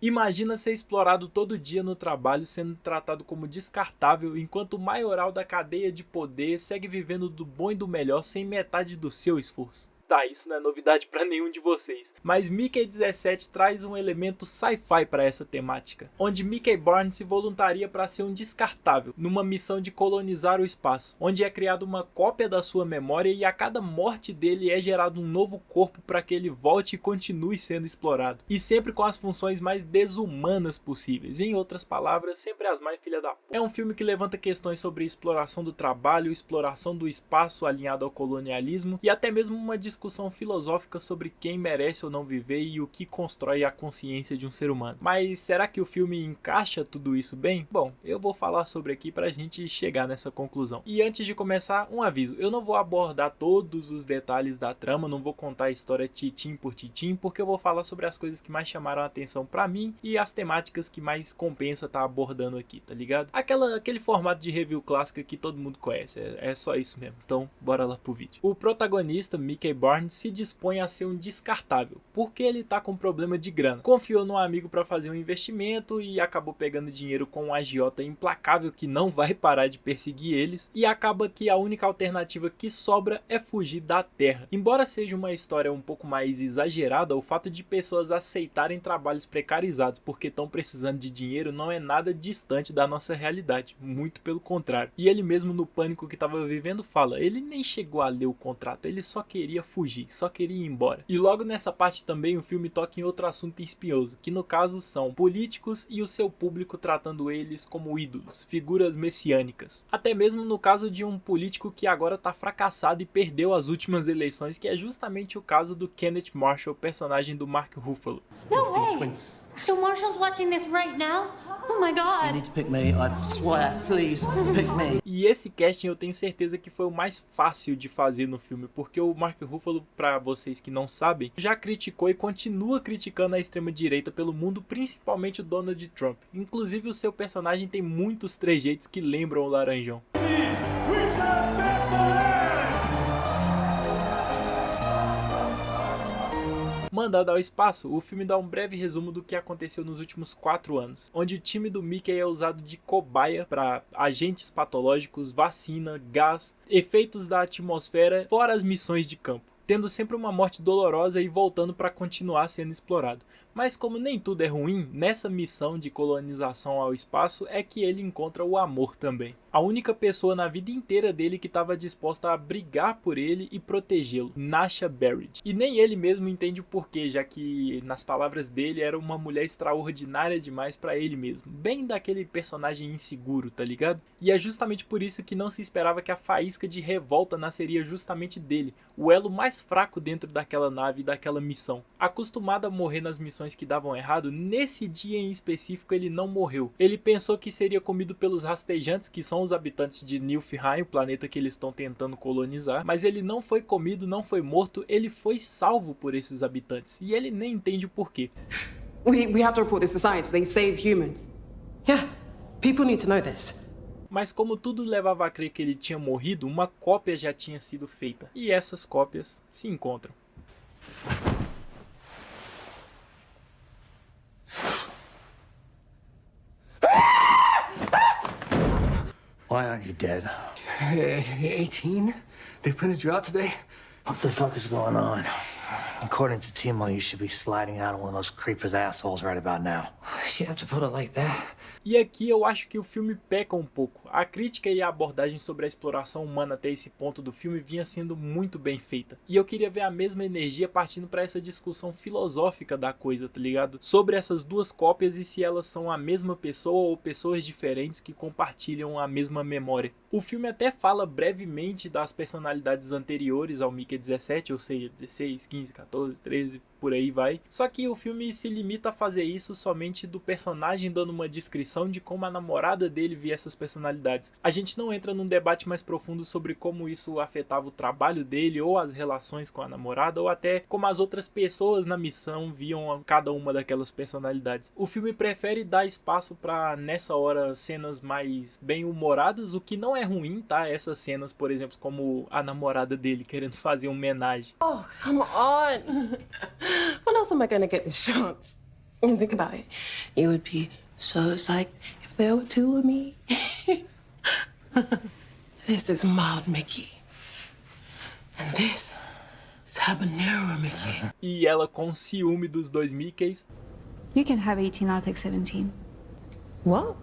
Imagina ser explorado todo dia no trabalho, sendo tratado como descartável, enquanto o maioral da cadeia de poder segue vivendo do bom e do melhor sem metade do seu esforço. Tá, isso não é novidade pra nenhum de vocês. Mas Mickey 17 traz um elemento sci-fi para essa temática, onde Mickey Barnes se voluntaria para ser um descartável, numa missão de colonizar o espaço, onde é criada uma cópia da sua memória e a cada morte dele é gerado um novo corpo para que ele volte e continue sendo explorado. E sempre com as funções mais desumanas possíveis, em outras palavras, sempre as mais filha da puta. É um filme que levanta questões sobre exploração do trabalho, exploração do espaço alinhado ao colonialismo e até mesmo uma discussão filosófica sobre quem merece ou não viver e o que constrói a consciência de um ser humano. Mas será que o filme encaixa tudo isso bem? Bom, eu vou falar sobre aqui pra gente chegar nessa conclusão. E antes de começar, um aviso, eu não vou abordar todos os detalhes da trama, não vou contar a história titim por titim, porque eu vou falar sobre as coisas que mais chamaram a atenção pra mim e as temáticas que mais compensa estar abordando aqui, tá ligado? Aquele formato de review clássica que todo mundo conhece, é só isso mesmo. Então, bora lá pro vídeo. O protagonista, Mickey Barnes, se dispõe a ser um descartável, porque ele tá com problema de grana. Confiou num amigo para fazer um investimento e acabou pegando dinheiro com um agiota implacável que não vai parar de perseguir eles, e acaba que a única alternativa que sobra é fugir da Terra. Embora seja uma história um pouco mais exagerada, o fato de pessoas aceitarem trabalhos precarizados porque estão precisando de dinheiro não é nada distante da nossa realidade, muito pelo contrário. E ele mesmo no pânico que estava vivendo fala, ele nem chegou a ler o contrato, ele só queria fugir, só queria ir embora. E logo nessa parte também o filme toca em outro assunto espinhoso, que no caso são políticos e o seu público tratando eles como ídolos, figuras messiânicas. Até mesmo no caso de um político que agora tá fracassado e perdeu as últimas eleições, que é justamente o caso do Kenneth Marshall, personagem do Mark Ruffalo. No way! So Marshall's watching this right now? Oh my god! You need to pick me, I swear, please, pick me. E esse casting eu tenho certeza que foi o mais fácil de fazer no filme, porque o Mark Ruffalo, pra vocês que não sabem, já criticou e continua criticando a extrema-direita pelo mundo, principalmente o Donald Trump. Inclusive o seu personagem tem muitos trejeitos que lembram o Laranjão. Mandado ao espaço, o filme dá um breve resumo do que aconteceu nos últimos 4 anos, onde o time do Mickey é usado de cobaia para agentes patológicos, vacina, gás, efeitos da atmosfera, fora as missões de campo, tendo sempre uma morte dolorosa e voltando para continuar sendo explorado. Mas como nem tudo é ruim, nessa missão de colonização ao espaço é que ele encontra o amor também. A única pessoa na vida inteira dele que estava disposta a brigar por ele e protegê-lo, Nasha Barrett. E nem ele mesmo entende o porquê, já que nas palavras dele era uma mulher extraordinária demais para ele mesmo. Bem daquele personagem inseguro, tá ligado? E é justamente por isso que não se esperava que a faísca de revolta nasceria justamente dele, o elo mais fraco dentro daquela nave e daquela missão. Acostumado a morrer nas missões que davam errado, nesse dia em específico ele não morreu. Ele pensou que seria comido pelos rastejantes, que são os habitantes de Niflheim, o planeta que eles estão tentando colonizar, mas ele não foi comido, não foi morto, ele foi salvo por esses habitantes, e ele nem entende o porquê. We have to report this to science. They save humans. Yeah, people need to know this. Mas como tudo levava a crer que ele tinha morrido, uma cópia já tinha sido feita, e essas cópias se encontram. Why aren't you dead? 18? They printed you out today? What the fuck is going on? According to Timo, you should be sliding out of one of those creepers' assholes right about now. You have to put it like that. E aqui eu acho que o filme peca um pouco. A crítica e a abordagem sobre a exploração humana até esse ponto do filme vinha sendo muito bem feita. E eu queria ver a mesma energia partindo para essa discussão filosófica da coisa, tá ligado? Sobre essas duas cópias e se elas são a mesma pessoa ou pessoas diferentes que compartilham a mesma memória. O filme até fala brevemente das personalidades anteriores ao Mickey 17, ou seja, 16, 15, 14, 13, por aí vai. Só que o filme se limita a fazer isso somente do personagem dando uma descrição de como a namorada dele via essas personalidades. A gente não entra num debate mais profundo sobre como isso afetava o trabalho dele, ou as relações com a namorada, ou até como as outras pessoas na missão viam cada uma daquelas personalidades. O filme prefere dar espaço para, nessa hora, cenas mais bem-humoradas, o que não é ruim, tá? Essas cenas, por exemplo, como a namorada dele querendo fazer uma homenagem. Oh, come on. When else am I going to get this chance? And think about it. You would be so psyched if there were two of me. This is mild Mickey. And this is habanero Mickey. E ela com ciúme dos dois Mickeys. You can have 18, I'll take 17. What?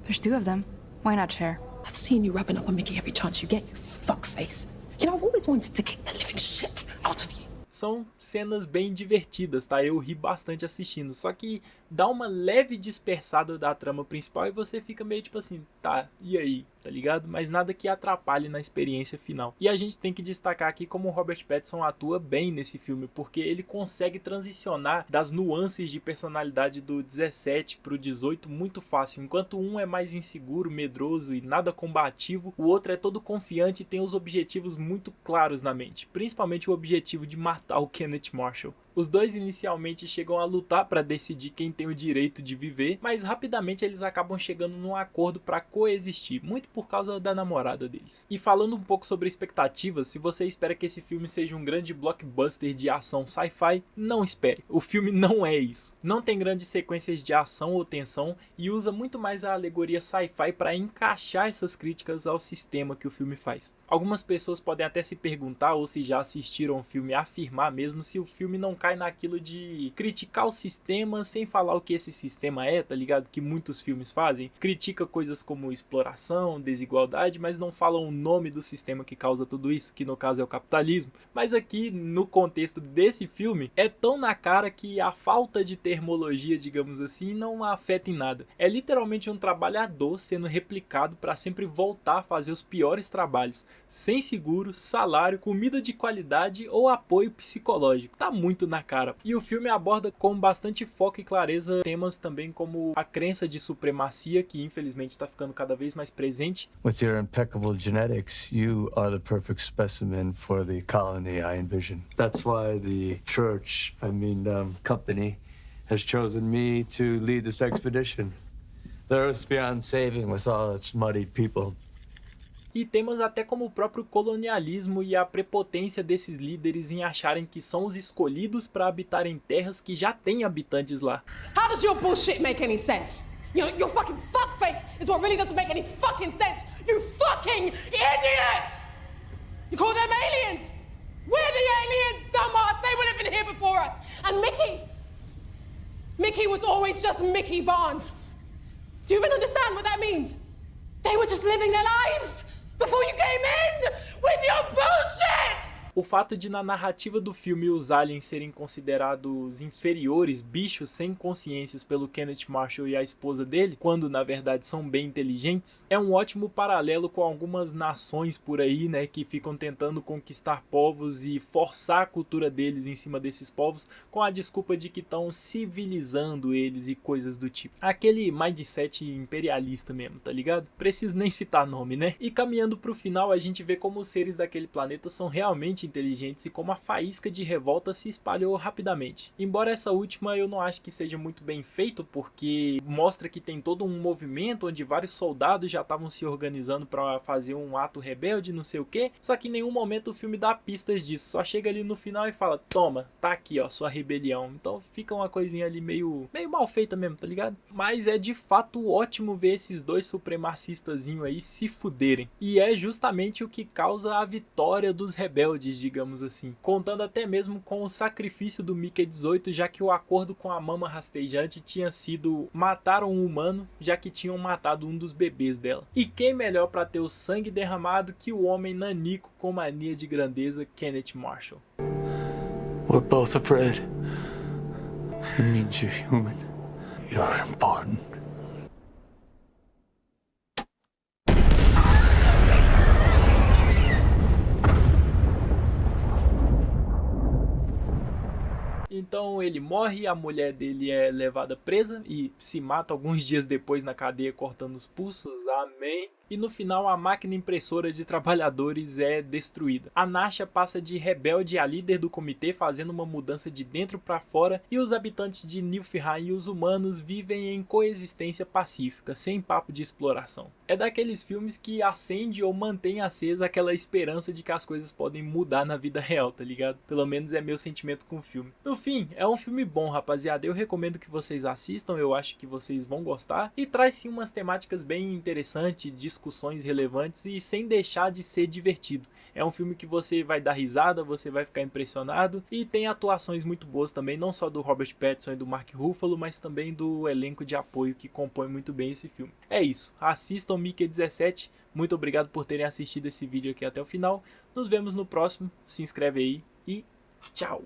There's 2 of them. Why not share? I've seen you rubbing up on Mickey every chance you get, you fuckface. You know, I've always wanted to kick the living shit out of you. São cenas bem divertidas, tá? Eu ri bastante assistindo, só que dá uma leve dispersada da trama principal e você fica meio tipo assim, tá, e aí, tá ligado? Mas nada que atrapalhe na experiência final. E a gente tem que destacar aqui como o Robert Pattinson atua bem nesse filme, porque ele consegue transicionar das nuances de personalidade do 17 pro 18 muito fácil. Enquanto um é mais inseguro, medroso e nada combativo, o outro é todo confiante e tem os objetivos muito claros na mente, principalmente o objetivo de matar o Kenneth Marshall. Os dois inicialmente chegam a lutar para decidir quem tem o direito de viver, mas rapidamente eles acabam chegando num acordo para coexistir, muito por causa da namorada deles. E falando um pouco sobre expectativas, se você espera que esse filme seja um grande blockbuster de ação sci-fi, não espere. O filme não é isso. Não tem grandes sequências de ação ou tensão e usa muito mais a alegoria sci-fi para encaixar essas críticas ao sistema que o filme faz. Algumas pessoas podem até se perguntar, ou se já assistiram o filme, afirmar mesmo se o filme não cai naquilo de criticar o sistema sem falar o que esse sistema é, tá ligado? Que muitos filmes fazem. Critica coisas como exploração, desigualdade, mas não falam o nome do sistema que causa tudo isso, que no caso é o capitalismo. Mas aqui, no contexto desse filme, é tão na cara que a falta de termologia, digamos assim, não afeta em nada. É literalmente um trabalhador sendo replicado para sempre voltar a fazer os piores trabalhos, sem seguro, salário, comida de qualidade ou apoio psicológico. Tá muito na cara. E o filme aborda com bastante foco e clareza temas também como a crença de supremacia, que infelizmente está ficando cada vez mais presente. With your impeccable genetics, you are the perfect specimen for the colony I envision. That's why the church, company, has chosen me to lead this expedition. The Earth's beyond saving with all its muddied people. E temas até como o próprio colonialismo e a prepotência desses líderes em acharem que são os escolhidos para habitar em terras que já têm habitantes lá. How does your bullshit make any sense? You know, your fucking fuckface is what really doesn't make any fucking sense. You fucking idiot! You call them aliens? We're the aliens, dumbass! They were living here before us! And Mickey was always just Mickey Barnes. Do you even understand what that means? They were just living their lives before you came in with your bullshit! O fato de na narrativa do filme os aliens serem considerados inferiores, bichos sem consciências pelo Kenneth Marshall e a esposa dele, quando na verdade são bem inteligentes, é um ótimo paralelo com algumas nações por aí, né, que ficam tentando conquistar povos e forçar a cultura deles em cima desses povos com a desculpa de que estão civilizando eles e coisas do tipo. Aquele mindset imperialista mesmo, tá ligado? Preciso nem citar nome, né? E caminhando pro final, a gente vê como os seres daquele planeta são realmente inteligentes e como a faísca de revolta se espalhou rapidamente. Embora essa última eu não acho que seja muito bem feito, porque mostra que tem todo um movimento onde vários soldados já estavam se organizando para fazer um ato rebelde, não sei o que, só que em nenhum momento o filme dá pistas disso, só chega ali no final e fala, toma, tá aqui ó, sua rebelião. Então fica uma coisinha ali meio mal feita mesmo, tá ligado? Mas é de fato ótimo ver esses dois supremacistazinhos aí se fuderem. E é justamente o que causa a vitória dos rebeldes, digamos assim, contando até mesmo com o sacrifício do Mickey 18, já que o acordo com a mama rastejante tinha sido matar um humano, já que tinham matado um dos bebês dela. E quem melhor para ter o sangue derramado que o homem nanico com mania de grandeza, Kenneth Marshall. We're both afraid. It means you're human. You're important. Então ele morre, a mulher dele é levada presa e se mata alguns dias depois na cadeia cortando os pulsos, amém. E no final a máquina impressora de trabalhadores é destruída. A Nasha passa de rebelde a líder do comitê, fazendo uma mudança de dentro para fora, e os habitantes de Niflheim e os humanos vivem em coexistência pacífica, sem papo de exploração. É daqueles filmes que acende ou mantém acesa aquela esperança de que as coisas podem mudar na vida real, tá ligado? Pelo menos é meu sentimento com o filme. No fim, Enfim, é um filme bom, rapaziada. Eu recomendo que vocês assistam, eu acho que vocês vão gostar. E traz sim umas temáticas bem interessantes, discussões relevantes e sem deixar de ser divertido. É um filme que você vai dar risada, você vai ficar impressionado e tem atuações muito boas também, não só do Robert Pattinson e do Mark Ruffalo, mas também do elenco de apoio que compõe muito bem esse filme. É isso, assistam Mickey 17, muito obrigado por terem assistido esse vídeo aqui até o final. Nos vemos no próximo, se inscreve aí e tchau!